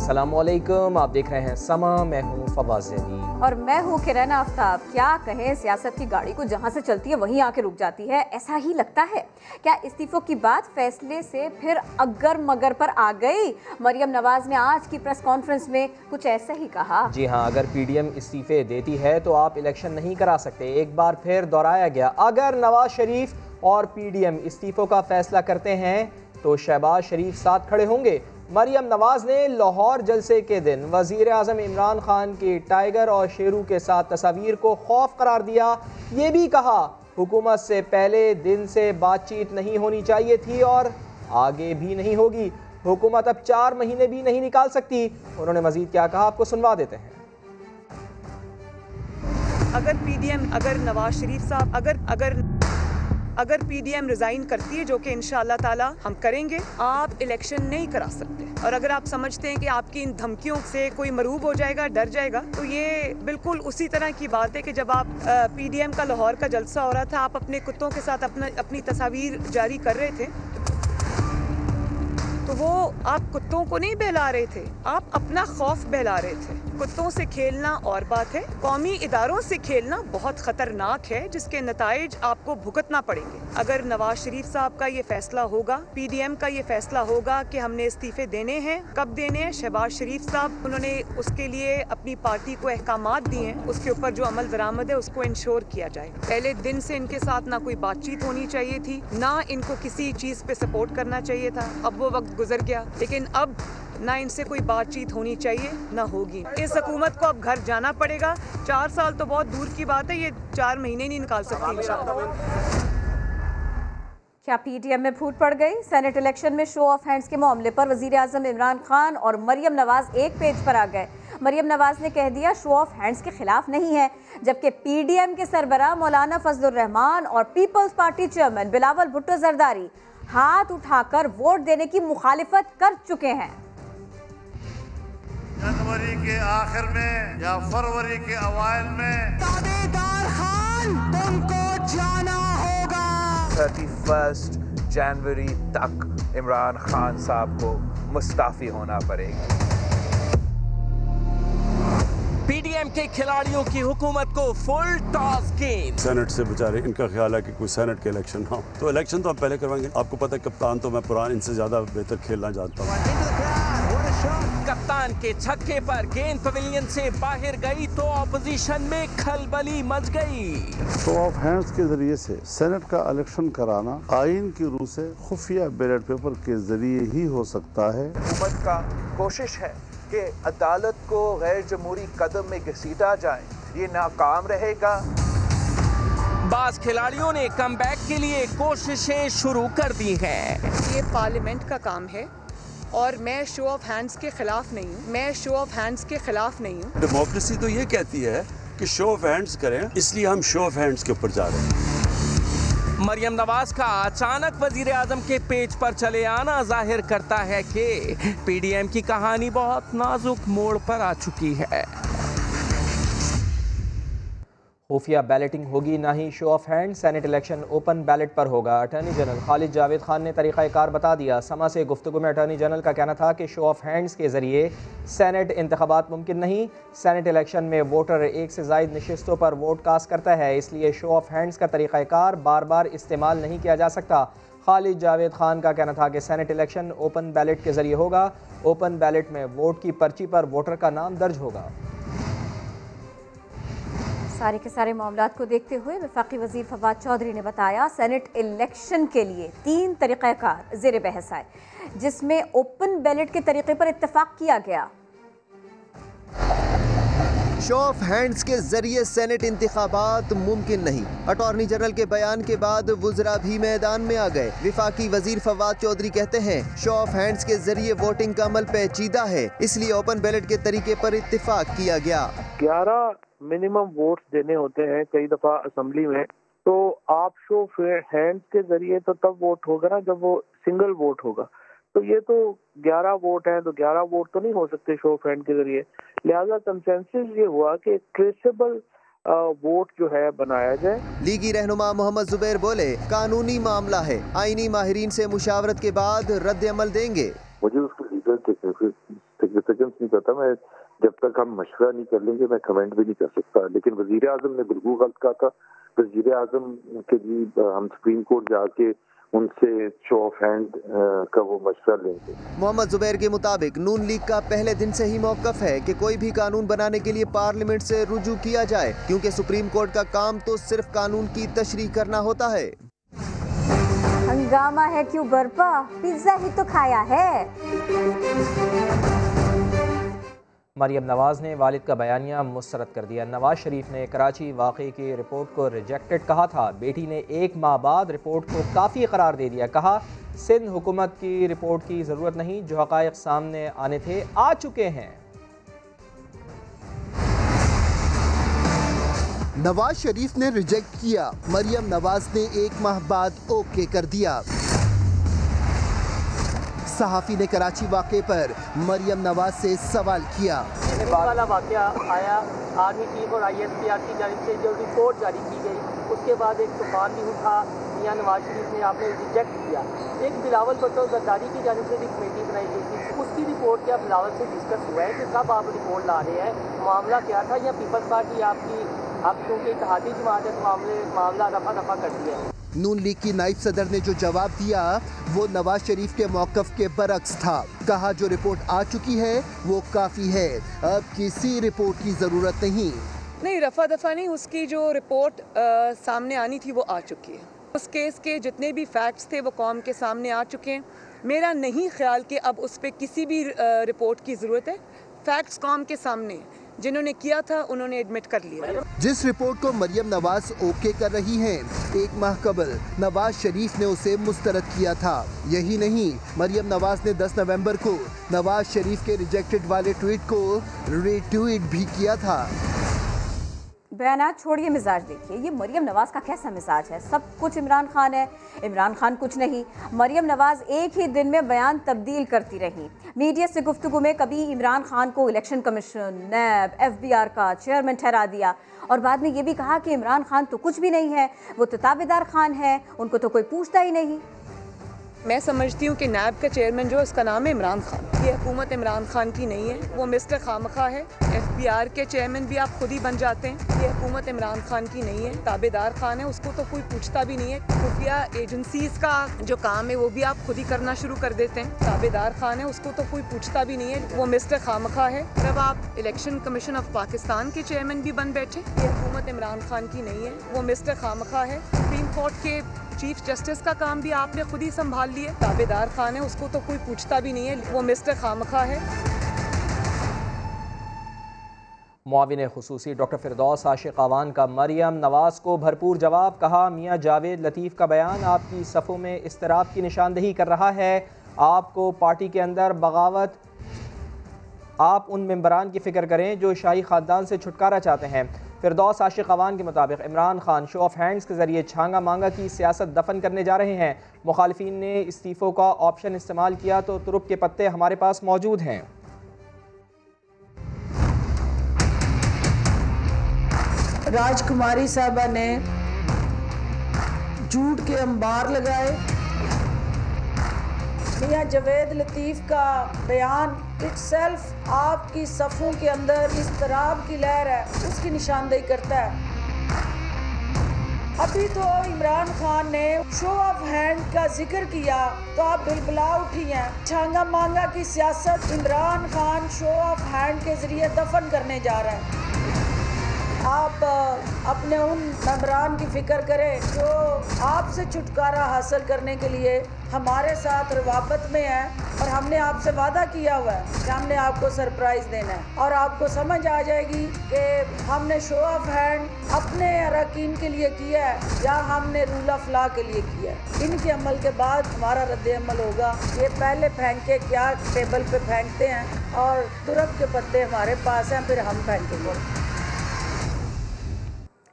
अस्सलामुअलैकुम, आप देख रहे हैं समा। मैं हूँ फवाद ज़ैनी और मैं हूँ किरण आफ्ताब। क्या कहें, सियासत की गाड़ी को जहाँ से चलती है वहीं आके रुक जाती है, ऐसा ही लगता है। क्या इस्तीफों की बात फैसले से फिर अगर मगर पर आ गई? मरियम नवाज ने आज की प्रेस कॉन्फ्रेंस में कुछ ऐसा ही कहा। जी हाँ, अगर पीडीएम इस्तीफे देती है तो आप इलेक्शन नहीं करा सकते। एक बार फिर दोहराया गया, अगर नवाज शरीफ और पीडीएम इस्तीफों का फैसला करते हैं तो शहबाज शरीफ साथ खड़े होंगे। मरियम नवाज ने लाहौर जलसे के दिन वज़ीर आज़म इमरान खान की टाइगर और शेरू के साथ तस्वीर को खौफ करार दिया। ये भी कहा हुकूमत से पहले दिन से बातचीत नहीं होनी चाहिए थी और आगे भी नहीं होगी। हुकूमत अब 4 महीने भी नहीं निकाल सकती। उन्होंने मजीद क्या कहा, आपको सुनवा देते हैं। अगर पीडीएम, अगर नवाज शरीफ साहब अगर पीडीएम रिजाइन करती है, जो कि इंशाअल्लाह ताला हम करेंगे, आप इलेक्शन नहीं करा सकते। और अगर आप समझते हैं कि आपकी इन धमकियों से कोई मरूब हो जाएगा, डर जाएगा, तो ये बिल्कुल उसी तरह की बात है कि जब आप पीडीएम का लाहौर का जलसा हो रहा था, आप अपने कुत्तों के साथ अपनी तस्वीर जारी कर रहे थे, तो वो आप कुत्तों को नहीं बहला रहे थे, आप अपना खौफ बहला रहे थे। कुत्तों से खेलना और बात है, कौमी इदारों से खेलना बहुत खतरनाक है, जिसके नताइज आपको भुगतना पड़ेंगे। अगर नवाज शरीफ साहब का ये फैसला होगा, पीडीएम का ये फैसला होगा कि हमने इस्तीफे देने हैं, कब देने हैं, शहबाज शरीफ साहब उन्होंने उसके लिए अपनी पार्टी को अहकामात दिए हैं, उसके ऊपर जो अमल दरामद है उसको इंश्योर किया जाए। पहले दिन से इनके साथ ना कोई बातचीत होनी चाहिए थी, ना इनको किसी चीज पे सपोर्ट करना चाहिए था। अब वो वक्त गुजर गया, लेकिन अब ना इनसे कोई बातचीत होनी चाहिए, ना होगी। इस हुकूमत को अब घर जाना पड़ेगा। 4 साल तो बहुत दूर की बात है, ये 4 महीने नहीं निकाल सकती इंशाअल्लाह। क्या पीडीएम में फूट पड़ गई? सेनेट इलेक्शन में शो ऑफ हैंड्स के मामले पर वजीर आजम इमरान खान और मरियम नवाज एक पेज पर आ गए। मरियम नवाज ने कह दिया शो ऑफ हैंड्स के खिलाफ नहीं है, जबकि पीडीएम के सरबराह मौलाना फजलुर रहमान और Peoples Party chairman Bilawal Bhutto Zardari हाथ उठाकर वोट देने की मुखालिफत कर चुके हैं। जनवरी के आखिर में या फरवरी के अवाइल में दावेदार खान तुमको जाना होगा। 31 जनवरी तक इमरान खान साहब को मुस्ताफी होना पड़ेगा। पीडीएम के खिलाड़ियों की हुकूमत को फुल टॉस गेम। सेनेट से बेचारे इनका ख्याल है कि कोई सेनेट के इलेक्शन हो, तो इलेक्शन तो हम पहले करवाएंगे। आपको पता है कप्तान तो मैं पुरान इनसे ज्यादा बेहतर खेलना जानता हूँ। कप्तान के छक्के पर गेंद पवेलियन से बाहर गई तो ऑपोजिशन में खलबली मच गई। शो ऑफ हैंड्स के जरिए से सेनेट का इलेक्शन कराना आइन की रूह से खुफिया बैलेट पेपर के जरिए ही हो सकता है। हुकूमत का कोशिश है कि अदालत को गैर जमहूरी कदम में घसीटा जाए, ये नाकाम रहेगा। बास खिलाड़ियों ने कमबैक के लिए कोशिशें शुरू कर दी हैं। ये पार्लियामेंट का काम है और मैं शो ऑफ हैंड्स के खिलाफ नहीं हूँ, मैं शो ऑफ हैंड्स के खिलाफ नहीं हूँ। डेमोक्रेसी तो ये कहती है कि शो ऑफ हैंड्स करें, इसलिए हम शो ऑफ हैंड्स के ऊपर जा रहे हैं। मरियम नवाज का अचानक वजीर आजम के पेज पर चले आना जाहिर करता है कि पीडीएम की कहानी बहुत नाजुक मोड़ पर आ चुकी है। खुफिया बैलेटिंग होगी, ना ही show of hand. Senate election open ballot पर होगा। अटॉर्नी जनरल खालिद जावेद खान ने तरीक़ाकार बता दिया। समा से गुफ्तगू में अटॉर्नी जनरल का कहना था कि शो ऑफ हैंड्स के जरिए सेनेट इंतखाबात मुमकिन नहीं। सेनेट इलेक्शन में वोटर एक से ज़ायद नशिस्तों पर वोट कास्ट करता है, इसलिए शो ऑफ हैंड्स का तरीक़ाकार बार बार इस्तेमाल नहीं किया जा सकता। खालिद जावेद खान का कहना था कि सेनेट इलेक्शन ओपन बैलेट के जरिए होगा। ओपन बैलेट में वोट की पर्ची पर वोटर का नाम दर्ज होगा। सारे के सारे मामलात को देखते हुए वफाकी वजीर फवाद चौधरी ने बताया सेनेट इलेक्शन के लिए 3 तरीक़ाकार ज़ेर बहस आए, जिसमें ओपन बैलेट के तरीक़े पर इत्तफाक किया गया। शो ऑफ हैंड्स के जरिए सेनेट इंतखाबात मुमकिन नहीं। अटॉर्नी जनरल के बयान के बाद वुज़रा भी मैदान में आ गए। विफाकी वजीर फवाद चौधरी कहते हैं शो ऑफ हैंड्स के जरिए वोटिंग का अमल पेचीदा है, इसलिए ओपन बैलेट के तरीके पर इत्तिफाक किया गया। 11 मिनिमम वोट्स देने होते हैं कई दफा असेंबली में, तो आप शो ऑफ हैंड्स के जरिए तो तब वोट होगा ना जब वो सिंगल वोट होगा। तो ये तो 11 वोट हैं, तो 11 वोट तो नहीं हो सकते शो ऑफ हैंड के जरिए। लिहाजा कंसेंसस ये हुआ कि ट्रेसेबल वोट जो है बनाया जाए। लीगी रहनुमा मोहम्मद जुबैर बोले कानूनी मामला है, आईनी माहिरीन से मुशावरत के बाद रद्द अमल देंगे। मुझे उसको लीगल सिग्निफिकेंस नहीं करता। मैं जब तक हम मशवरा नहीं कर लेंगे मैं कमेंट भी नहीं कर सकता। लेकिन वजीर आजम ने बिल्कुल गलत कहा था। वजीर आजम के जी हम सुप्रीम कोर्ट जाके उनसे शो ऑफ हैंड का वो मशवरा लेंगे। मोहम्मद जुबैर के मुताबिक नून लीग का पहले दिन से ही मौकफ है कि कोई भी कानून बनाने के लिए पार्लियामेंट से रुजू किया जाए, क्योंकि सुप्रीम कोर्ट का काम तो सिर्फ कानून की तशरीह करना होता है। हंगामा है क्यों बरपा, पिज्जा ही तो खाया है। मरियम नवाज ने वालिद का बयानिया मुस्तरद कर दिया। नवाज शरीफ ने कराची वाक़े की रिपोर्ट को रिजेक्टेड कहा था। बेटी ने 1 माह बाद रिपोर्ट को काफ़ी करार दे दिया। कहा सिंध हुकूमत की रिपोर्ट की ज़रूरत नहीं, जो हक़ाइक़ सामने आने थे आ चुके हैं। नवाज शरीफ ने रिजेक्ट किया, मरियम नवाज ने 1 माह बाद ओके कर दिया। सहाफ़ी ने कराची वाक़े पर मरियम नवाज से सवाल किया। वाला वाक़या आया, आर्मी चीफ और ISPR की जानिब से जो रिपोर्ट जारी की गई, उसके बाद एक तूफान भी उठा। मियां नवाज शरीफ ने आपने रिजेक्ट किया। एक बिलावल भुट्टो जरदारी की जानिब से भी कमेटी बनाई गई थी, उसकी रिपोर्ट क्या बिलावल से डिस्कस हुआ है कि कब आप रिपोर्ट ला रहे हैं, मामला क्या था, या पीपल्स पार्टी आपकी अब क्योंकि इत्तेहादी जमात है मामला रफा दफा कर दिया है। नून लीग की नायब सदर ने जो जवाब दिया वो नवाज शरीफ के मौकफ के बरक्स था। कहा जो रिपोर्ट आ चुकी है वो काफ़ी है, अब किसी रिपोर्ट की ज़रूरत नहीं। रफा दफा नहीं, उसकी जो रिपोर्ट सामने आनी थी वो आ चुकी है। उस केस के जितने भी फैक्ट्स थे वो कौम के सामने आ चुके हैं। मेरा नहीं ख्याल कि अब उस पर किसी भी रिपोर्ट की ज़रूरत है। फैक्ट्स कौम के सामने, जिन्होंने किया था उन्होंने एडमिट कर लिया। जिस रिपोर्ट को मरियम नवाज ओके कर रही हैं, 1 माह कबल नवाज शरीफ ने उसे मुस्तरद किया था। यही नहीं, मरियम नवाज ने 10 नवंबर को नवाज शरीफ के रिजेक्टेड वाले ट्वीट को रीट्वीट भी किया था। बयानात छोड़िए, मिजाज देखिए। ये मरियम नवाज का कैसा मिजाज है, सब कुछ इमरान खान है, इमरान खान कुछ नहीं। मरियम नवाज एक ही दिन में बयान तब्दील करती रही। मीडिया से गुफ्तगू में कभी इमरान खान को इलेक्शन कमीशन, नैब, FBR का चेयरमैन ठहरा दिया, और बाद में ये भी कहा कि इमरान खान तो कुछ भी नहीं है, वो तो ताबेदार खान है, उनको तो कोई पूछता ही नहीं। मैं समझती हूँ कि नैब का चेयरमैन जो है उसका नाम है इमरान खान। ये हुकूमत इमरान खान की नहीं है, वो मिस्टर खामखा है। FBR के चेयरमैन भी आप खुद ही बन जाते हैं। ये हुकूमत इमरान खान की नहीं है, ताबेदार खान है, उसको तो कोई पूछता भी नहीं है। खुफिया एजेंसीज का जो काम है वो भी आप खुद ही करना शुरू कर देते हैं। ताबेदार खान है, उसको तो कोई पूछता भी नहीं है, वो मिस्टर खामखा है। जब आप इलेक्शन कमीशन ऑफ पाकिस्तान के चेयरमैन भी बन बैठे, ये हुकूमत इमरान खान की नहीं है, वो मिस्टर खामखा है। सुप्रीम कोर्ट के चीफ जस्टिस का काम भी आपने खुद ही संभाल लिया। ताबेदार खान है, उसको तो कोई पूछता भी नहीं है, वो मिस्टर खामखा है। मुआविन खुसूसी डॉक्टर फिरदौस आशिक आवान का मरियम नवाज को भरपूर जवाब। कहा मियाँ जावेद लतीफ़ का बयान आपकी सफ़ों में इस्तराब की निशानदही कर रहा है। आपको पार्टी के अंदर बगावत, आप उन मेंबरान की फ़िक्र करें जो शाही ख़ानदान से छुटकारा चाहते हैं। फिरदौस आशिक अवान के मुताबिक Imran Khan show off hands के ज़रिए छांगा मांगा की सियासत दफन करने जा रहे हैं। मुखालिफिन ने इस्तीफ़ों का ऑप्शन इस्तेमाल किया तो तुरुप के पत्ते हमारे पास मौजूद हैं। राजकुमारी साहबा ने झूठ के अंबार लगाए। मियां जावेद लतीफ़ का बयान इटसेल्फ आपकी सफ़ों के अंदर इस्तराब की लहर है, उसकी निशानदेही करता है। अभी तो इमरान खान ने शो ऑफ हैंड का जिक्र किया तो आप बिलबिला उठी हैं। छांगा मांगा की सियासत Imran Khan show of hand के जरिए दफन करने जा रहा है। आप अपने उन मेंबरान की फिक्र करें जो आपसे छुटकारा हासिल करने के लिए हमारे साथ रवाबत में है, और हमने आपसे वादा किया हुआ है कि हमने आपको सरप्राइज देना है, और आपको समझ आ जाएगी कि हमने शो ऑफ हैंड अपने अरकान के लिए किया है या हमने रूल ऑफ लॉ के लिए किया है। इनके अमल के बाद हमारा रद्द अमल होगा। ये पहले फेंक के क्या टेबल पे फेंकते हैं, और तुरप के पत्ते हमारे पास हैं, फिर हम फेंकेंगे।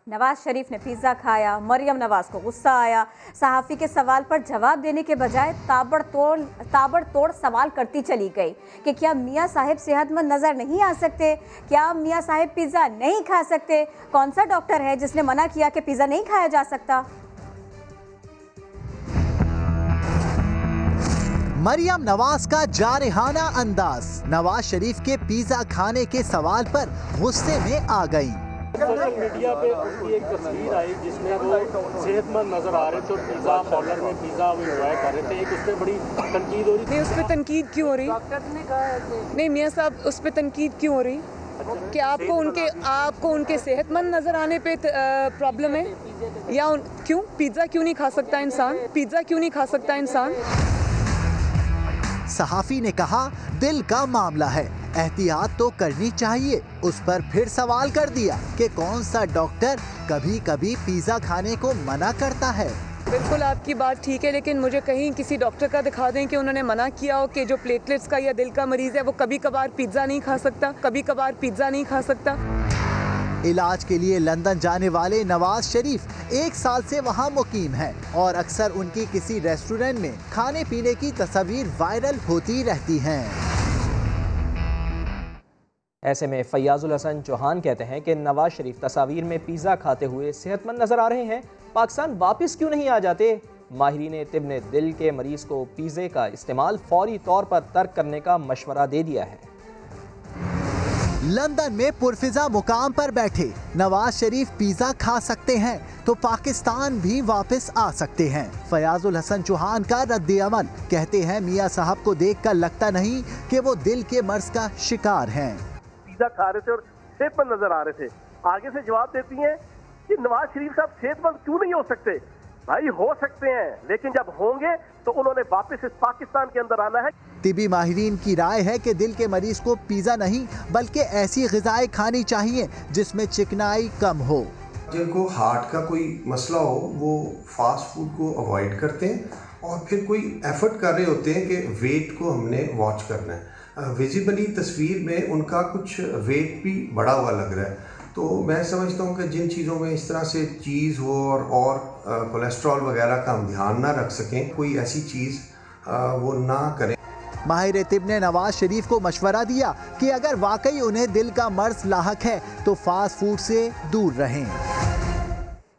नवाज शरीफ ने पिज़्ज़ा खाया, मरियम नवाज को गुस्सा आया। सहाफ़ी के सवाल पर जवाब देने के बजाय ताबड़तोड़ सवाल करती चली गई कि क्या मियाँ साहिब सेहतमंद नज़र नहीं आ सकते, क्या मियाँ साहिब पिज़्ज़ा नहीं खा सकते, कौन सा डॉक्टर है जिसने मना किया कि पिज़्ज़ा नहीं खाया जा सकता। मरियम नवाज का जारहाना अंदाज, नवाज शरीफ के पिज्जा खाने के सवाल पर गुस्से में आ गईं। सोशल मीडिया पे उनकी एक तस्वीर आई जिसमें वो सेहतमंद नजर आ रहे थे और पिज्जा पार्लर में पिज्जा वो एंजॉय कर रहे थे। एक उस पर बड़ी तनकीद हो रही थी। उस पर तनकीद क्यों हो रही? नहीं मियाँ साहब, उस पर तनकीद क्यों हो रही कि आपको उनके सेहतमंद नजर आने पे प्रॉब्लम है या क्यों? पिज्जा क्यों नहीं खा सकता इंसान? पिज्जा क्यों नहीं खा सकता इंसान? सहाफी ने कहा दिल का मामला है, एहतियात तो करनी चाहिए। उस पर फिर सवाल कर दिया कि कौन सा डॉक्टर कभी कभी पिज्जा खाने को मना करता है। बिल्कुल आपकी बात ठीक है, लेकिन मुझे कहीं किसी डॉक्टर का दिखा दें कि उन्होंने मना किया हो कि जो प्लेटलेट्स का या दिल का मरीज है वो कभी कभार पिज्जा नहीं खा सकता, कभी कभार पिज्जा नहीं खा सकता। इलाज के लिए लंदन जाने वाले नवाज शरीफ 1 साल से वहां मुकीम हैं और अक्सर उनकी किसी रेस्टोरेंट में खाने पीने की तस्वीर वायरल होती रहती हैं। ऐसे में फैयाजुल हसन चौहान कहते हैं कि नवाज शरीफ तस्वीर में पिज़्ज़ा खाते हुए सेहतमंद नजर आ रहे हैं, पाकिस्तान वापस क्यों नहीं आ जाते? माहिरीन तिब ने दिल के मरीज को पिज़्ज़े का इस्तेमाल फौरी तौर पर तर्क करने का मशवरा दे दिया है। लंदन में पुरफिजा मुकाम पर बैठे नवाज शरीफ पिज़्ज़ा खा सकते हैं तो पाकिस्तान भी वापस आ सकते हैं। फयाजुल हसन चौहान का रद्द अमल, कहते हैं मियाँ साहब को देखकर लगता नहीं कि वो दिल के मर्ज का शिकार हैं। पिज़्ज़ा खा रहे थे और सेहतमंद नजर आ रहे थे, आगे से जवाब देती हैं कि नवाज शरीफ साहब सेहतमंद क्यों नहीं हो सकते? भाई हो सकते हैं, लेकिन जब होंगे तो उन्होंने वापस इस पाकिस्तान के अंदर आना है। तिबी माहिरीन की राय है कि दिल के मरीज को पिज़्ज़ा नहीं बल्कि ऐसी ग़िज़ाएं खानी चाहिए जिसमें चिकनाई कम हो। जिनको हार्ट का कोई मसला हो वो फास्ट फूड को अवॉइड करते हैं और फिर कोई एफर्ट कर रहे होते हैं कि वेट को हमने वॉच करना है। विजिबली तस्वीर में उनका कुछ वेट भी बढ़ा हुआ लग रहा है, तो मैं समझता हूँ कि जिन चीज़ों में इस तरह से चीज़ हो और कोलेस्ट्रॉल वगैरह का हम ध्यान ना रख सकें, कोई ऐसी चीज़ वो ना करें। माहिर तिब ने नवाज शरीफ को मशवरा दिया कि अगर वाकई उन्हें दिल का मर्ज लाहक है तो फास्ट फूड से दूर रहें।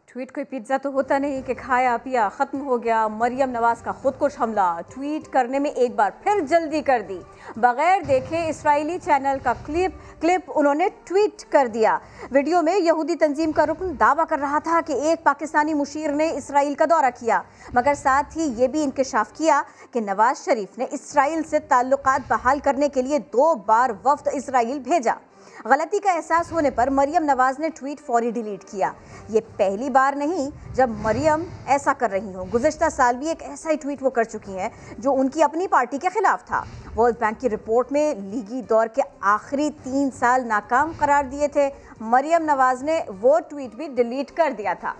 ट्वीट कोई पिज्ज़ा तो होता नहीं कि खाया पिया ख़त्म हो गया। मरियम नवाज का खुदकुश हमला ट्वीट करने में एक बार फिर जल्दी कर दी, बगैर देखे इस्राएली चैनल का क्लिप उन्होंने ट्वीट कर दिया। वीडियो में यहूदी तंजीम का रुकन दावा कर रहा था कि एक पाकिस्तानी मुशीर ने इसराइल का दौरा किया, मगर साथ ही ये भी इंकशाफ किया कि नवाज शरीफ ने इसराइल से ताल्लुकात बहाल करने के लिए 2 बार वफ्द इसराइल भेजा। गलती का एहसास होने पर मरियम नवाज ने ट्वीट फौरी डिलीट किया। ये पहली बार नहीं जब मरियम ऐसा कर रही हों। गुज़िश्ता साल भी एक ऐसा ही ट्वीट वो कर चुकी हैं जो उनकी अपनी पार्टी के खिलाफ था। वर्ल्ड बैंक की रिपोर्ट में लीगी दौर के आखिरी 3 साल नाकाम करार दिए थे। मरियम नवाज ने वो ट्वीट भी डिलीट कर दिया था।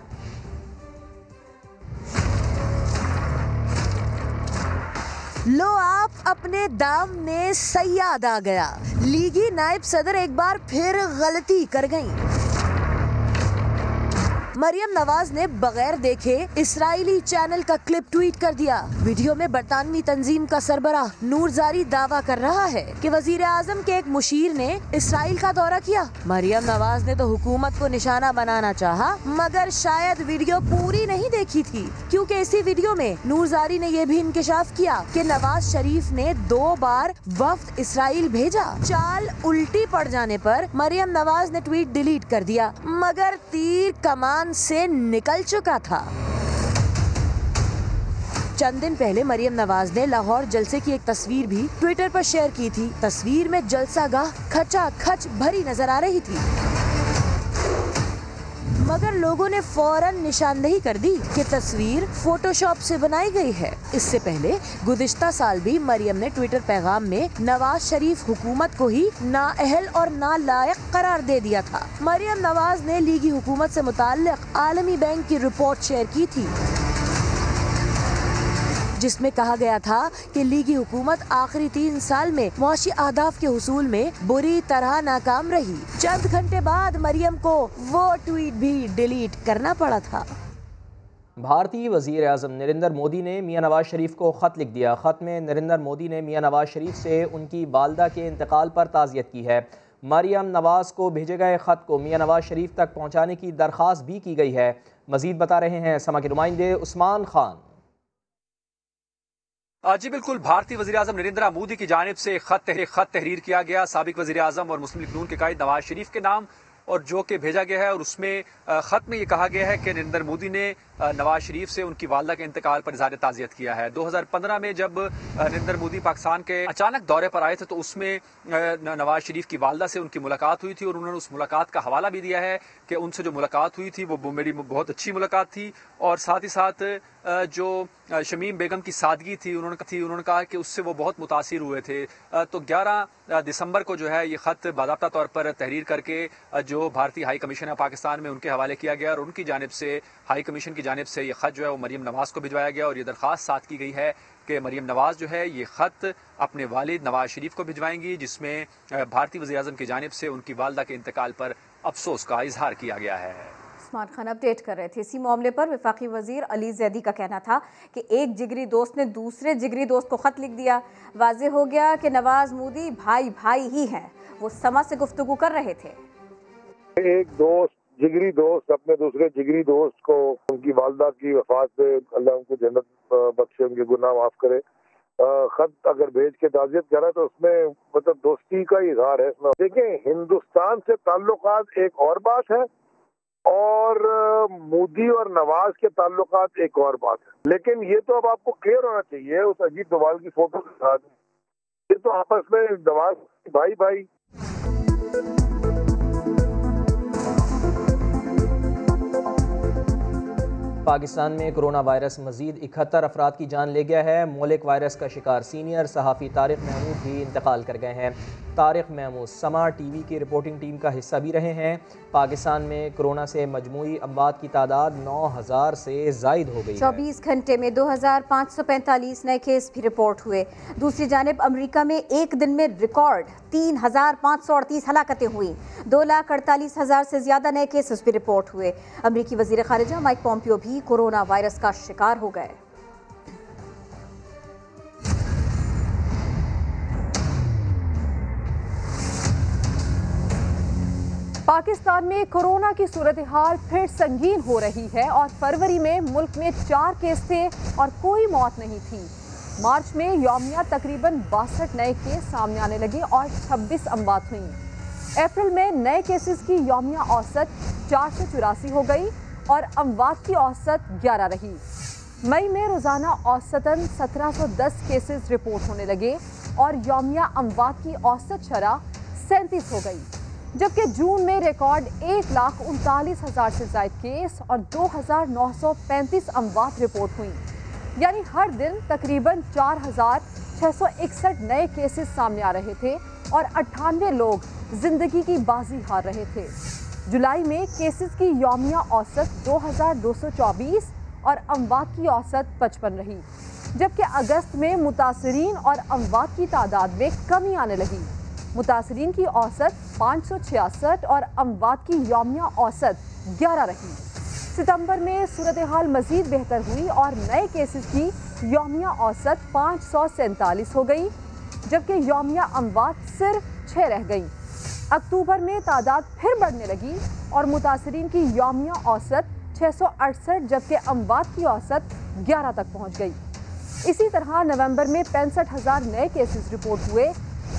लो आप अपने दाम में सयाद आ गया। लीगी नायब सदर एक बार फिर गलती कर गईं। मरियम नवाज ने बगैर देखे इस्राएली चैनल का क्लिप ट्वीट कर दिया। वीडियो में बरतानवी तंजीम का सरबराह नूरजारी दावा कर रहा है कि वजीर आजम के एक मुशीर ने इसराइल का दौरा किया। मरियम नवाज ने तो हुकूमत को निशाना बनाना चाहा, मगर शायद वीडियो पूरी नहीं देखी थी, क्योंकि इसी वीडियो में नूरजारी ने यह भी इंकशाफ किया कि नवाज शरीफ ने 2 बार वफ्द इसराइल भेजा। चाल उल्टी पड़ जाने पर मरियम नवाज ने ट्वीट डिलीट कर दिया, मगर तीर कमान से निकल चुका था। चंद दिन पहले मरियम नवाज ने लाहौर जलसे की एक तस्वीर भी ट्विटर पर शेयर की थी। तस्वीर में जलसागाह खचाखच भरी नजर आ रही थी, मगर लोगों ने फौरन निशानदेही कर दी कि तस्वीर फोटोशॉप से बनाई गई है। इससे पहले गुज़िश्ता साल भी मरियम ने ट्विटर पैगाम में नवाज शरीफ हुकूमत को ही नाअहल और नालायक करार दे दिया था। मरियम नवाज ने लीगी हुकूमत से मुताल्लिक आलमी बैंक की रिपोर्ट शेयर की थी, जिसमें कहा गया था कि लीगी हुकूमत आखिरी 3 साल में मुआशी अहदाफ के हुसूल में बुरी तरह नाकाम रही। चंद घंटे बाद मरियम को वो ट्वीट भी डिलीट करना पड़ा था। भारतीय वज़ीर आज़म नरेंद्र मोदी ने मियां नवाज शरीफ को ख़त लिख दिया। ख़त में नरेंद्र मोदी ने मियां नवाज शरीफ से उनकी वालदा के इंतकाल पर ताज़ियत की है। मरियम नवाज को भेजे गए ख़त को मियां नवाज शरीफ तक पहुँचाने की दरख्वास्त भी की गई है। मज़ीद बता रहे हैं समा के नुमाइंदे उस्मान खान। जी बिल्कुल, भारतीय वज़ीर-ए-आज़म नरेंद्र मोदी की जानिब से एक खत तहरीर किया गया साबिक वज़ीर-ए-आज़म और मुस्लिम लीग नून के कायद नवाज शरीफ के नाम, और जो कि भेजा गया है, और उसमें ख़त में ये कहा गया है कि नरेंद्र मोदी ने नवाज शरीफ से उनकी वालदा के इंतकाल पर इज़हार ताज़ियत किया है। 2015 में जब नरेंद्र मोदी पाकिस्तान के अचानक दौरे पर आए थे तो उसमें नवाज शरीफ की वालदा से उनकी मुलाकात हुई थी, और उन्होंने उस मुलाकात का हवाला भी दिया है कि उनसे जो मुलाकात हुई थी वो मेरी बहुत अच्छी मुलाकात थी, और साथ ही साथ जो शमीम बेगम की सादगी थी उन्होंने कहा कि उससे वो बहुत मुतासिर हुए थे। तो 11 दिसंबर को जो है ये ख़त बाज़ाब्ता तौर पर तहरीर करके जो भारतीय हाई कमीशन है पाकिस्तान में उनके हवाले किया गया, और उनकी जानिब से हाई कमीशन की जानिब से ये ख़त जो है वो मरीम नवाज़ को भिजवाया गया, और ये दरख्वास्त साथ की गई है कि मरीम नवाज़ जो है ये ख़त अपने वालिद नवाज शरीफ को भिजवाएंगी, जिसमें भारतीय वज़ीर-ए-आज़म की जानिब से उनकी वालदा के इंतकाल पर अफसोस का इजहार किया गया है। उस्मान खान अपडेट कर रहे थे। इसी मामले पर वफाकी वजीर अली जैदी का कहना था कि एक जिगरी दोस्त ने दूसरे जिगरी दोस्त को खत लिख दिया। वाज़ेह हो गया कि नवाज मोदी भाई भाई ही हैं। वो समा से गुफ्तगू कर रहे थे। एक दोस्त, जिगरी दोस्त अपने दूसरे जिगरी दोस्त को उनकी वालदा की वफात पे अल्लाह उनको जन्नत बख्शे, उनके गुनाह माफ करे, खत अगर भेज के ताज़ियत करा तो उसमें मतलब दोस्ती का इजहार है। देखिए, हिंदुस्तान से ताल्लुकात एक और बात है और मोदी और नवाज के ताल्लुकात एक और बात है, लेकिन ये तो अब आपको क्लियर होना चाहिए उस अजीत डोभाल की फोटो के साथ, ये तो आपस में नवाज भाई भाई। पाकिस्तान में कोरोना वायरस मजीद 71 अफराद की जान ले गया है। मोलिक वायरस का शिकार सीनियर सहाफ़ी तारिक महमूद भी इंतकाल कर गए हैं। तारिक महमूद समा टीवी की रिपोर्टिंग टीम का हिस्सा भी रहे हैं। पाकिस्तान में कोरोना से मजमूई अमवात की तादाद 9000 से ज़ायद हो गई। 24 घंटे में 2545 नए केस भी रिपोर्ट हुए। दूसरी जानिब अमेरिका में एक दिन में रिकॉर्ड 3538 हलाकतें हुई। 2,48,000 से ज़्यादा नए केसेस भी रिपोर्ट हुए। अमेरिकी वज़ीर ख़ारिजा माइक पॉम्पियो भी कोरोना वायरस का शिकार हो गए। पाकिस्तान में कोरोना की सूरत हाल फिर संगीन हो रही है और फरवरी में मुल्क में 4 केस थे और कोई मौत नहीं थी। मार्च में यौमिया तकरीबन 62 नए केस सामने आने लगे और 26 अमवात हुई। अप्रैल में नए केसेस की यौमिया औसत 484 हो गई और अमवात की औसत 11 रही। मई में रोज़ाना औसतन 1710 केसेस रिपोर्ट होने लगे और यौमिया अमवात की औसत शरह 37 हो गई, जबकि जून में रिकॉर्ड 1,39,000 से ज़ायद केस और 2,935 अमवात रिपोर्ट हुई। यानी हर दिन तकरीबन 4,661 नए केसेस सामने आ रहे थे और 98 लोग जिंदगी की बाजी हार रहे थे। जुलाई में केसेस की यौमिया औसत 2,224 और अमवात की औसत 55 रही, जबकि अगस्त में मुतासरीन और अमवात की तादाद में कमी आने लगी। मुतासरीन की औसत 566 और अमवात की यौमिया औसत 11 रही। सितंबर में सूरत हाल मजीद बेहतर हुई और नए केसेस की यौमिया औसत 547 हो गई, जबकि यौमिया अमवात सिर्फ 6 रह गई। अक्टूबर में तादाद फिर बढ़ने लगी और मुतासरीन की यौमिया औसत 668 जबकि अमवात की औसत 11 तक पहुंच गई। इसी तरह नवंबर में 65,000 नए केसेस रिपोर्ट हुए।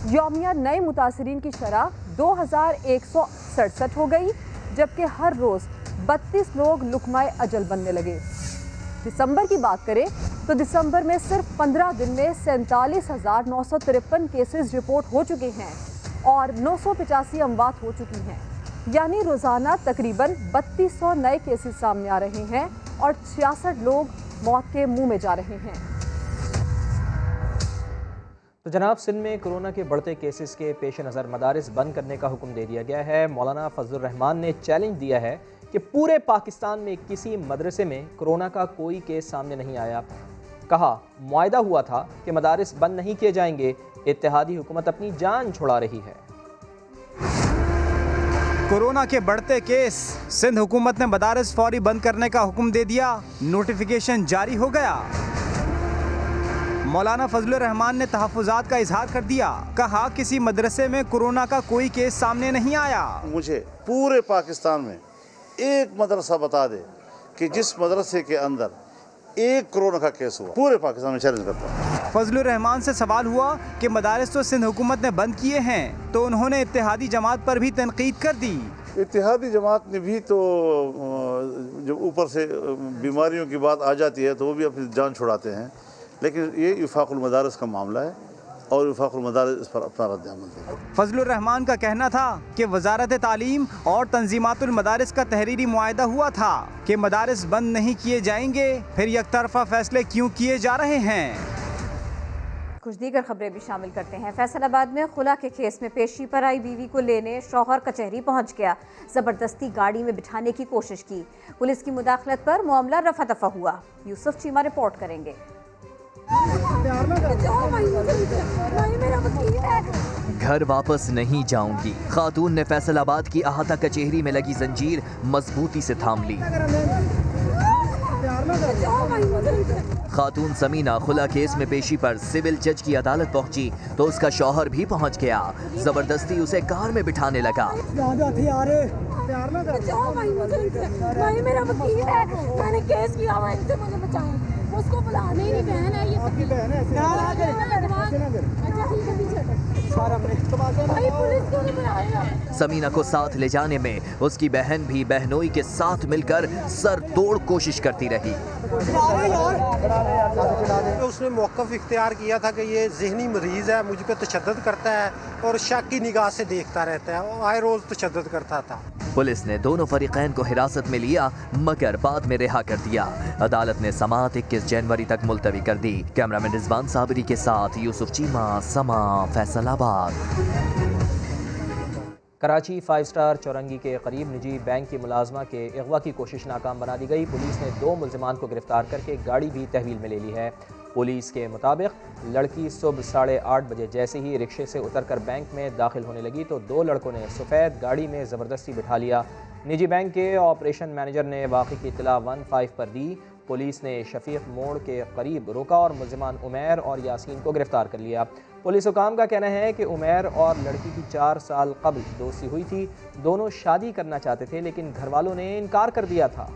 यौमिया नए मुतासरीन की शरह 2,167 हो गई, जबकि हर रोज़ 32 लोग लुकमाए अजल बनने लगे। दिसंबर की बात करें तो दिसंबर में सिर्फ 15 दिन में 47,953 केसेस रिपोर्ट हो चुके हैं और 985 अमवात हो चुकी हैं। यानी रोज़ाना तकरीबन 3200 नए केसेस सामने आ रहे हैं और 66 लोग मौत के मुंह में जा रहे हैं। तो जनाब, सिंध में कोरोना के बढ़ते केसेस के पेश नज़र मदारिस बंद करने का हुक्म दे दिया गया है। मौलाना फजलुर रहमान ने चैलेंज दिया है कि पूरे पाकिस्तान में किसी मदरसे में कोरोना का कोई केस सामने नहीं आया। कहा, मुआहदा हुआ था कि मदारिस बंद नहीं किए जाएंगे। इत्तेहादी हुकूमत अपनी जान छुड़ा रही है। कोरोना के बढ़ते केस, सिंध हुकूमत ने मदारिस फौरी बंद करने का हुक्म दे दिया। नोटिफिकेशन जारी हो गया। मौलाना फजलुर रहमान ने तहफ़्फ़ुज़ात का इजहार कर दिया। कहा, किसी मदरसे में कोरोना का कोई केस सामने नहीं आया। मुझे पूरे पाकिस्तान में एक मदरसा बता दे कि जिस मदरसे के अंदर एक कोरोना का केस हुआ। पूरे पाकिस्तान में चैलेंज करता हूँ। फजलुर रहमान से सवाल हुआ कि मदारिस तो सिंध हुकूमत ने बंद किए हैं, तो उन्होंने इत्तेहादी जमात पर भी तनकीद कर दी। इत्तेहादी जमात ने भी तो जब ऊपर से बीमारियों की बात आ जाती है तो वो भी अपनी जान छुड़ाते हैं, लेकिन ये वफाकुल मदारिस का मामला है और वफाकुल मदारिस इस पर अपना रद्द-ए-अमल देगा। फजलुर रहमान का कहना था कि वजारत तालीम और तंजीमातुल मदारिस का तहरीरी मुआहदा हुआ था कि मदारिस बंद नहीं किए जाएंगे, फिर यकतरफा फैसले क्यों किए जा रहे हैं। कुछ दीगर खबरें भी शामिल करते हैं। फैसलाबाद में खुला के केस में पेशी पर आई बीवी को लेने शौहर कचहरी पहुंच गया। जबरदस्ती गाड़ी में बिठाने की कोशिश की। पुलिस की मुदाखलत पर मामला रफा दफा हुआ। यूसुफ चीमा रिपोर्ट करेंगे। घर वापस नहीं जाऊंगी, खातून ने फैसलाबाद की अहाता कचहरी में लगी जंजीर मजबूती से थाम ली। खातून समीना खुला केस में पेशी पर सिविल जज की अदालत पहुंची तो उसका शौहर भी पहुंच गया। जबरदस्ती उसे कार में बिठाने लगा। मेरा वकील है, मैंने केस किया हुआ, इनसे मुझे बचाएं। उसको बुलाने ही नहीं, बहन है, ये सबकी बहन है। समीना को साथ ले जाने में उसकी बहन भी बहनोई के साथ मिलकर सर तोड़ कोशिश करती रही। उसने मौक़िफ़ इख्तियार किया था कि ये ज़हनी मरीज़ है, मुझ पे तशद्दुद करता है और शक की निगाह से देखता रहता है, वो आए रोज़ तशद्दुद करता था। पुलिस ने दोनों फरीकैन को हिरासत में लिया मगर बाद में रिहा कर दिया। अदालत ने समाअत 21 जनवरी तक मुलतवी कर दी। कैमरामैन रिजवान साबरी के साथ यूसुफ चीमा, समा, फैसलाबाद। कराची 5 स्टार चौरंगी के करीब निजी बैंक की मुलाजमा के अगवा की कोशिश नाकाम बना दी गई। पुलिस ने 2 मुल्जिमान को गिरफ्तार करके गाड़ी भी तहवील में ले ली है। पुलिस के मुताबिक लड़की सुबह 8:30 बजे जैसे ही रिक्शे से उतरकर बैंक में दाखिल होने लगी तो 2 लड़कों ने सफ़ेद गाड़ी में ज़बरदस्ती बिठा लिया। निजी बैंक के ऑपरेशन मैनेजर ने वाक़ई की इत्तला 15 पर दी। पुलिस ने शफीक मोड़ के करीब रुका और मुल्जिमान उमैर और यासीन को गिरफ्तार कर लिया। पुलिस हुकाम का कहना है कि उमैर और लड़की की 4 साल कबल दोस्ती हुई थी। दोनों शादी करना चाहते थे लेकिन घर वालों ने इनकार कर दिया था।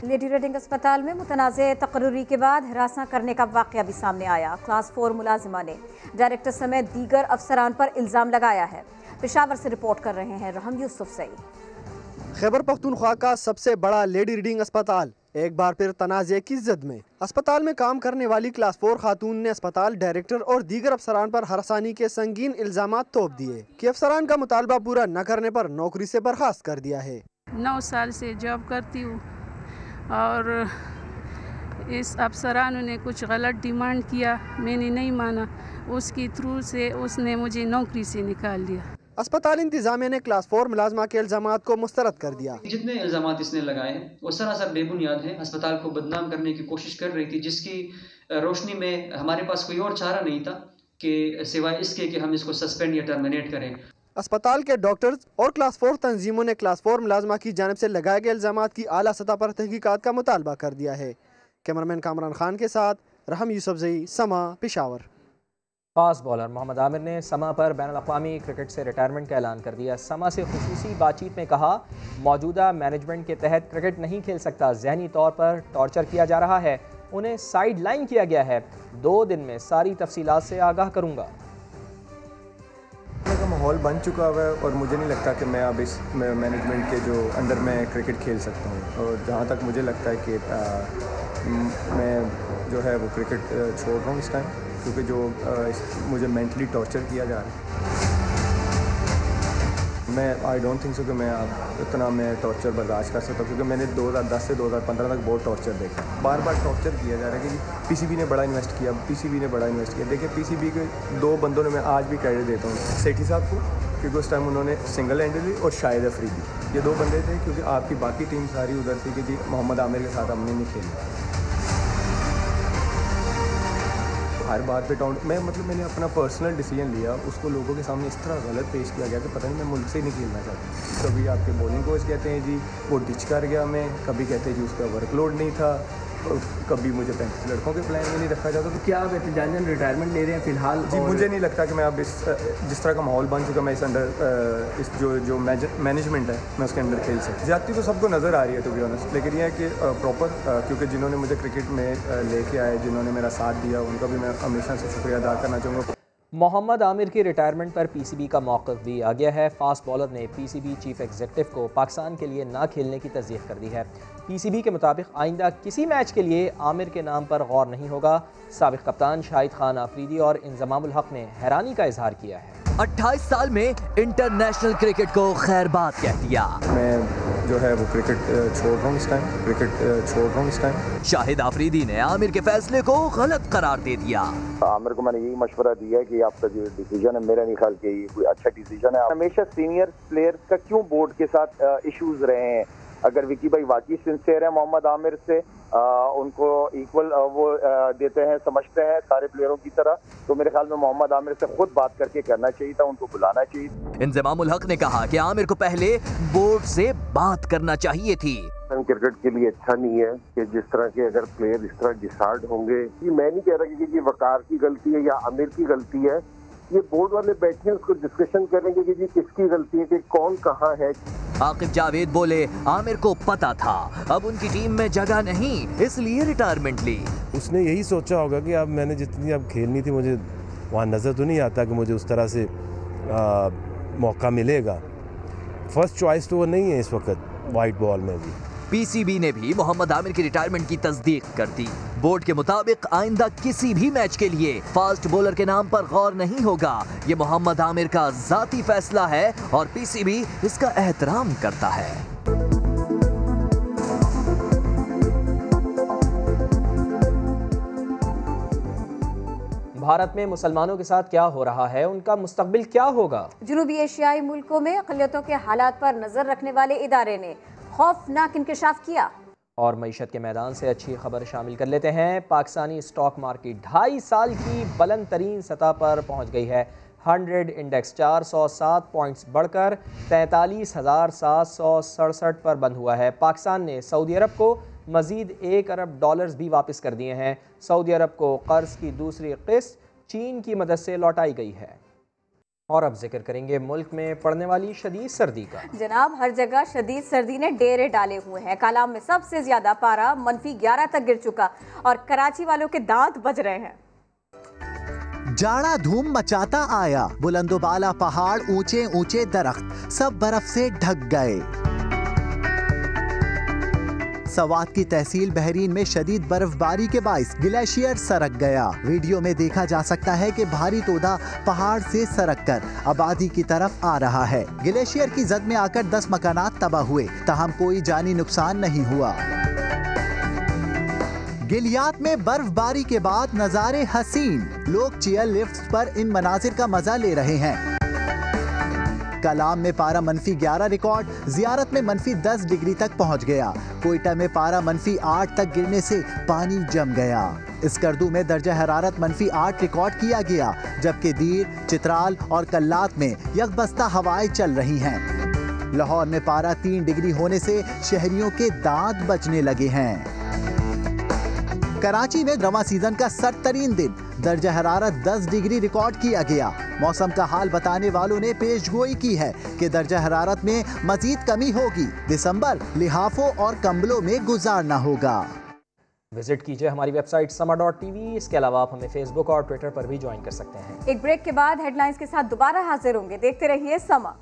लेडी रेडिंग अस्पताल में मुतनाज़े तकर्री के बाद हिरासा करने का वाक़या भी सामने आया। क्लास 4 मुलाजिमा ने डायरेक्टर समेत दीगर अफसरान पर इल्ज़ाम लगाया है। पेशावर से रिपोर्ट कर रहे हैं रहम यूसुफ सईद। खैबर पख्तूनख्वा का सबसे बड़ा लेडी रीडिंग अस्पताल एक बार फिर तनाज़े की ज़द में। अस्पताल में काम करने वाली क्लास 4 खातून ने अस्पताल डायरेक्टर और दीगर अफसरान पर हरासानी के संगीन इल्ज़ामात तोप दिए कि अफसरान का मुतालबा पूरा न करने पर नौकरी से बर्खास्त कर दिया है। 9 साल से जॉब करती हूँ और इस अफसरान ने कुछ गलत डिमांड किया, मैंने नहीं माना, उसकी थ्रू से उसने मुझे नौकरी से निकाल दिया। अस्पताल इंतजामिया ने क्लास 4 मुलाजमा के इल्जामात को मुस्तरद कर दिया। जितने इल्जामात इसने लगाए हैं वो सरासर बेबुनियाद है। अस्पताल को बदनाम करने की कोशिश कर रही थी, जिसकी रोशनी में हमारे पास कोई और चारा नहीं था कि सिवाय इसके कि हम इसको सस्पेंड या टर्मिनेट करें। अस्पताल के डॉक्टर्स और क्लास 4 तंजीमों ने क्लास 4 मुलाजमा की जानिब से लगाए गए इल्जामात की आला सतह पर तहकीकात का मुतालबा कर दिया है। कैमरामैन कामरान खान के साथ रहम यूसुफजई, समा, पेशावर। फास्ट बॉलर मोहम्मद आमिर ने समा पर बैनुल-अक़वामी क्रिकेट से रिटायरमेंट का ऐलान कर दिया। समा से खुसूसी बातचीत में कहा, मौजूदा मैनेजमेंट के तहत क्रिकेट नहीं खेल सकता, जहनी तौर पर टॉर्चर किया जा रहा है, उन्हें साइड लाइन किया गया है, 2 दिन में सारी तफसीलात से आगाह करूँगा। का माहौल बन चुका हुआ है और मुझे नहीं लगता कि मैं अब इस मैनेजमेंट के जो अंडर में क्रिकेट खेल सकता हूँ। और जहाँ तक मुझे लगता है कि मैं जो है वो क्रिकेट छोड़ रहा हूँ इस टाइम, क्योंकि जो मुझे मेंटली टॉर्चर किया जा रहा है। मैं आई डोंट थिंक सो कि मैं अब इतना मैं टॉर्चर बर्दाश्त कर सकता हूँ, क्योंकि मैंने 2010 से 2015 तक बहुत टॉर्चर देखा। बार बार टॉर्चर किया जा रहा है कि पीसीबी ने बड़ा इन्वेस्ट किया, पीसीबी ने बड़ा इन्वेस्ट किया। देखिए पीसीबी के 2 बंदों ने मैं आज भी क्रेडिट देता हूँ, सेठी साहब को, क्योंकि उस टाइम उन्होंने सिंगल हैंडेडली, और शाहिद अफरीदी, ये 2 बंदे थे, क्योंकि आपकी बाकी टीम सारी उधर थी कि जी मोहम्मद आमिर के साथ हमने नहीं खेला। हर बात पे टाउन मैंने अपना पर्सनल डिसीजन लिया, उसको लोगों के सामने इस तरह गलत पेश किया गया कि पता नहीं मैं मुल्क से ही नहीं खेलना चाहता। कभी आपके बॉलिंग कोच कहते हैं जी वो डिच कर गया, मैं कभी कहते हैं जी उसका वर्कलोड नहीं था, कभी मुझे 35 लड़कों के प्लान में नहीं रखा जाता। तो क्या आप एहतजाजन रिटायरमेंट ले रहे हैं फिलहाल? जी, मुझे नहीं लगता कि मैं अब जिस तरह का माहौल बन चुका मैं इस अंडर इस जो मैनेजमेंट है मैं उसके अंदर खेल सकता। ज़्यादती तो सबको नज़र आ रही है टू बी ऑनेस्ट, लेकिन यह है कि प्रॉपर क्योंकि जिन्होंने मुझे क्रिकेट में लेके आए, जिन्होंने मेरा साथ दिया, उनका भी मैं हमेशा से शुक्रिया अदा करना चाहूँगा। मोहम्मद आमिर की रिटायरमेंट पर पीसीबी का मौक़िफ़ भी आ गया है। फास्ट बॉलर ने पीसीबी चीफ एग्जीक्यूटिव को पाकिस्तान के लिए ना खेलने की तस्दीक़ कर दी है। पीसीबी के मुताबिक आइंदा किसी मैच के लिए आमिर के नाम पर गौर नहीं होगा। साबिक़ कप्तान शाहिद खान आफरीदी और इंज़मामुल हक ने हैरानी का इजहार किया है। 28 साल में इंटरनेशनल क्रिकेट को खैरबाद कह दिया। मैं जो है वो क्रिकेट छोड़ रहा हूँ इस टाइम। शाहिद आफरीदी ने आमिर के फैसले को गलत करार दे दिया। आमिर को मैंने यही मशवरा दिया कि आपका जो डिसीजन है, मेरा नहीं ख्याल कि ये कोई अच्छा डिसीजन है। हमेशा सीनियर प्लेयर्स का क्यों बोर्ड के साथ इश्यूज रहे हैं? अगर विकी भाई वाकई सिंसियर है मोहम्मद आमिर से, उनको इक्वल वो देते हैं, समझते हैं सारे प्लेयरों की तरह, तो मेरे ख्याल में मोहम्मद आमिर से खुद बात करके करना चाहिए था, उनको बुलाना चाहिए। इंज़मामुल हक ने कहा कि आमिर को पहले बोर्ड से बात करना चाहिए थी। क्रिकेट के लिए अच्छा नहीं है कि जिस तरह के अगर प्लेयर इस तरह डिसार्ड होंगे। ये मैं नहीं कह रहा कि ये वकार की गलती है या आमिर की गलती है, ये बोर्ड वाले बैठे उसको डिस्कशन करेंगे कि जी किसकी गलती है, कि कौन कहाँ है। आकिब जावेद बोले आमिर को पता था अब उनकी टीम में जगह नहीं, इसलिए रिटायरमेंट ली। उसने यही सोचा होगा कि अब मैंने जितनी अब खेलनी थी, मुझे वहाँ नज़र तो नहीं आता कि मुझे उस तरह से मौका मिलेगा। फर्स्ट चॉइस तो वो नहीं है इस वक्त वाइट बॉल में भी। पीसीबी ने भी मोहम्मद आमिर की रिटायरमेंट की तस्दीक कर दी। बोर्ड के मुताबिक आइंदा किसी भी मैच के लिए फास्ट बॉलर के नाम पर गौर नहीं होगा। ये मोहम्मद आमिर का जाती फैसला है और पीसीबी इसका एहतराम करता है। भारत में मुसलमानों के साथ क्या हो रहा है, उनका मुस्तकबिल क्या होगा? जनूबी एशियाई मुल्कों में अक़लियतों के हालात पर नजर रखने वाले इदारे ने खौफनाक इंकशाफ किया। और मईशत के मैदान से अच्छी खबर शामिल कर लेते हैं। पाकिस्तानी स्टॉक मार्केट 2.5 साल की बुलंद तरीन सतह पर पहुंच गई है। 100 इंडेक्स 407 पॉइंट्स बढ़कर 43,767 पर बंद हुआ है। पाकिस्तान ने सऊदी अरब को मज़ीद $1 अरब भी वापस कर दिए हैं। सऊदी अरब को कर्ज की दूसरी किस्त चीन की मदद से लौटाई गई है। और अब जिक्र करेंगे मुल्क में पड़ने वाली शदीद सर्दी का। जनाब, हर जगह शदीद सर्दी ने डेरे डाले हुए हैं। कालाम में सबसे ज्यादा पारा -11 तक गिर चुका और कराची वालों के दांत बज रहे हैं। जाड़ा धूम मचाता आया। बुलंदोबाला पहाड़, ऊंचे ऊंचे दरख्त सब बर्फ से ढक गए। सवात की तहसील बहरीन में शदीद बर्फबारी के बाइस ग्लेशियर सरक गया। वीडियो में देखा जा सकता है कि भारी तोदा पहाड़ से सरक कर आबादी की तरफ आ रहा है। ग्लेशियर की जद में आकर 10 मकानात तबाह हुए, ताहम कोई जानी नुकसान नहीं हुआ। गिलियात में बर्फबारी के बाद नजारे हसीन, लोग चेयर लिफ्ट्स पर इन मनाजिर का मजा ले रहे हैं। कलाम में पारा -11 रिकॉर्ड, जियारत में -10 डिग्री तक पहुंच गया। कोयटा में पारा -8 तक गिरने से पानी जम गया। स्कर्दू में दर्जा हरारत -8 रिकॉर्ड किया गया, जबकि दीर, चित्राल और कल्लात में यकबस्ता हवाएं चल रही हैं। लाहौर में पारा 3 डिग्री होने से शहरियों के दांत बचने लगे हैं। कराची में रवा सीजन का 70 दिन, दर्जा हरारत 10 डिग्री रिकॉर्ड किया गया। मौसम का हाल बताने वालों ने पेशगोई की है कि दर्जा हरारत में मजीद कमी होगी। दिसंबर लिहाफों और कंबलों में गुजारना होगा। विजिट कीजिए हमारी वेबसाइट sama.tv। इसके अलावा आप हमें फेसबुक और ट्विटर पर भी ज्वाइन कर सकते हैं। एक ब्रेक के बाद हेडलाइंस के साथ दोबारा हाजिर होंगे। देखते रहिए समा।